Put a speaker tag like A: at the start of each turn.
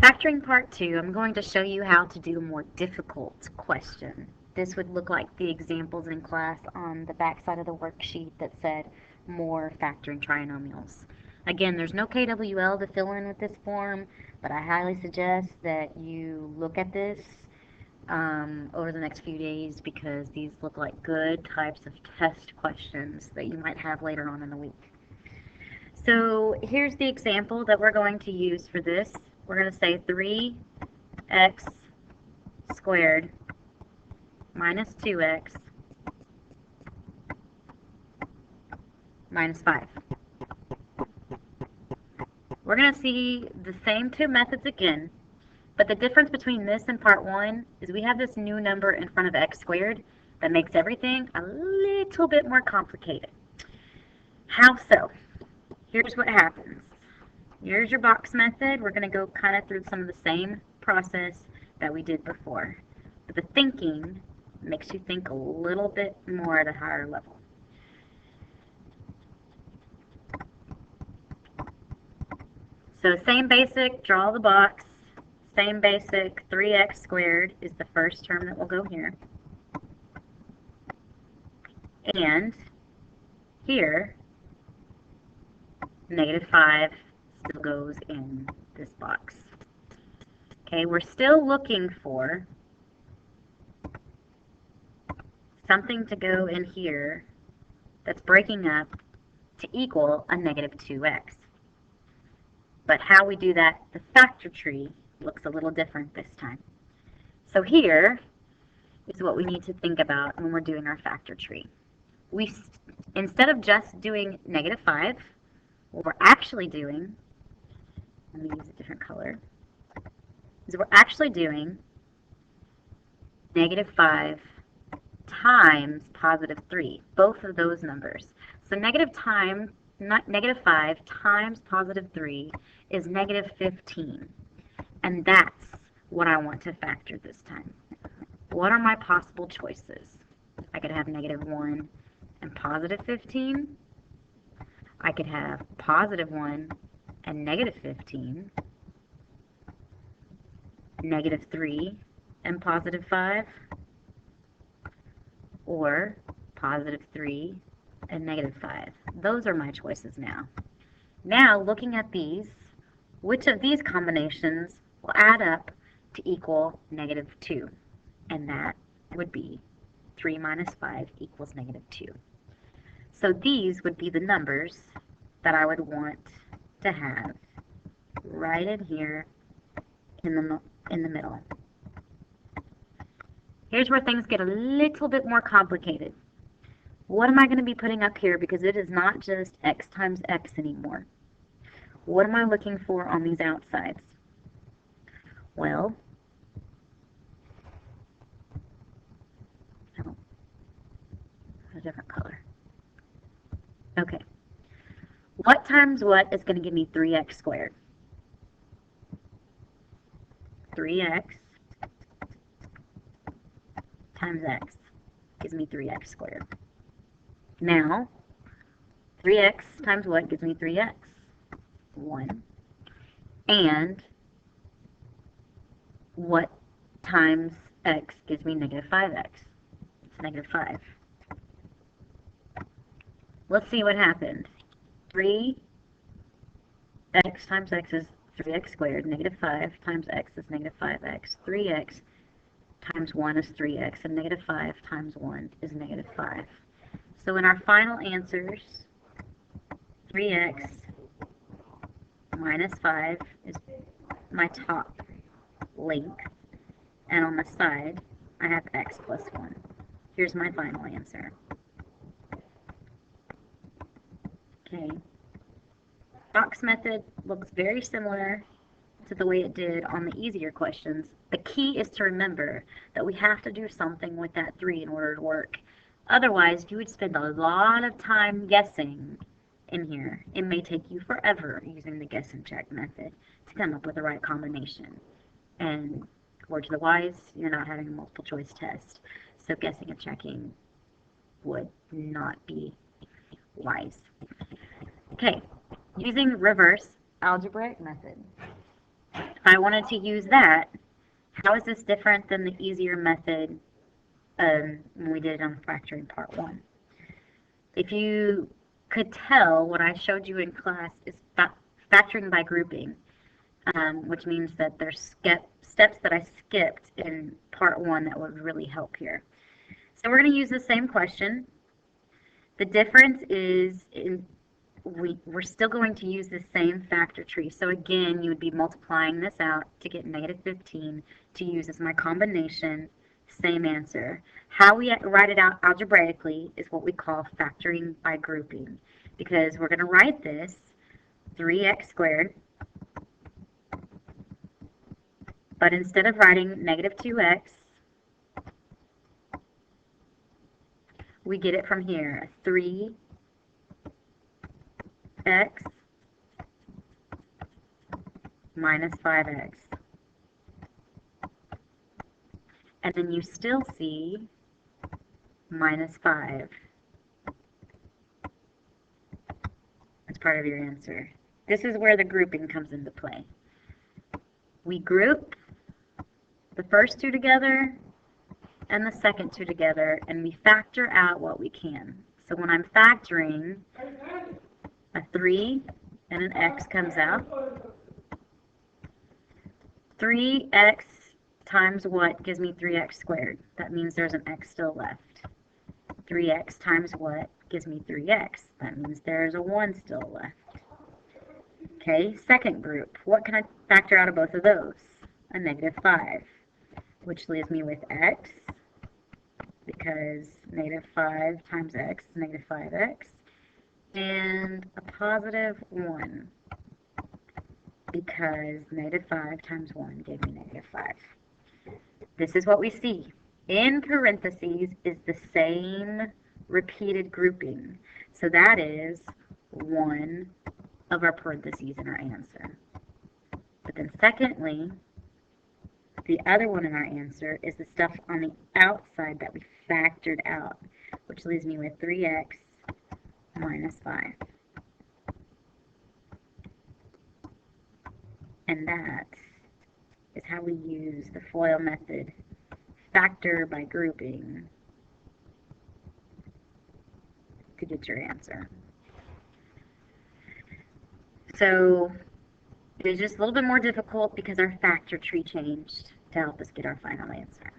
A: Factoring part 2, I'm going to show you how to do a more difficult question. This would look like the examples in class on the back side of the worksheet that said more factoring trinomials. Again, there's no KWL to fill in with this form, but I highly suggest that you look at this over the next few days because these look like good types of test questions that you might have later on in the week. So here's the example that we're going to use for this. We're going to say 3x squared minus 2x minus 5. We're going to see the same two methods again, but the difference between this and part 1 is we have this new number in front of x squared that makes everything a little bit more complicated. How so? Here's what happens. Here's your box method. We're going to go kind of through some of the same process that we did before. But the thinking makes you think a little bit more at a higher level. So same basic, draw the box. Same basic, 3x squared is the first term that will go here. And here, negative 5 still goes in this box. Okay, we're still looking for something to go in here that's breaking up to equal a negative 2x. But how we do that, the factor tree looks a little different this time. So here is what we need to think about when we're doing our factor tree. Instead of just doing negative 5, what we're actually doing, let me use a different color, is we're actually doing negative 5 times positive 3, both of those numbers. So negative 5 times positive 3 is negative 15. And that's what I want to factor this time. What are my possible choices? I could have negative 1 and positive 15. I could have positive 1 and negative 15. Negative 3 and positive 5. Or positive 3 and negative 5. Those are my choices now. Now, looking at these, which of these combinations will add up to equal negative 2? And that would be 3 minus 5 equals negative 2. So these would be the numbers that I would want to have right in here in the middle. Here's where things get a little bit more complicated. What am I going to be putting up here? Because it is not just x times x anymore. What am I looking for on these outsides? Well, a different color. Okay. What times what is going to give me 3x squared? 3x times x gives me 3x squared. Now, 3x times what gives me 3x? 1. And what times x gives me negative 5x? It's negative 5. Let's see what happened. 3x times x is 3x squared. Negative 5 times x is negative 5x. 3x times 1 is 3x. And negative 5 times 1 is negative 5. So in our final answers, 3x minus 5 is my top link. And on the side, I have x plus 1. Here's my final answer. Okay. Box method looks very similar to the way it did on the easier questions. The key is to remember that we have to do something with that 3 in order to work. Otherwise, you would spend a lot of time guessing in here. It may take you forever using the guess and check method to come up with the right combination. And word to the wise, you're not having a multiple choice test. So guessing and checking would not be wise. Okay, using reverse algebraic method. I wanted to use that, how is this different than the easier method when we did it on factoring part 1? If you could tell, what I showed you in class is factoring by grouping, which means that there's steps that I skipped in part 1 that would really help here. So we're going to use the same question. The difference is we're still going to use the same factor tree. So again, you would be multiplying this out to get negative 15 to use as my combination, same answer. How we write it out algebraically is what we call factoring by grouping, because we're going to write this 3x squared, but instead of writing negative 2x, we get it from here, 3x minus 5x. And then you still see minus 5 as part of your answer. This is where the grouping comes into play. We group the first two together and the second two together, and we factor out what we can. So when I'm factoring, a 3 and an x comes out. 3x times what gives me 3x squared? That means there's an x still left. 3x times what gives me 3x? That means there's a 1 still left. Okay, second group. What can I factor out of both of those? A negative 5, which leaves me with x, because negative 5 times x is negative 5x, and a positive 1, because negative 5 times 1 gave me negative 5. This is what we see. In parentheses is the same repeated grouping. So that is one of our parentheses in our answer. But then secondly, the other one in our answer is the stuff on the outside that we factored out, which leaves me with 3x minus 5. And that is how we use the FOIL method, factor by grouping, to get your answer. So it is just a little bit more difficult because our factor tree changed to help us get our final answer.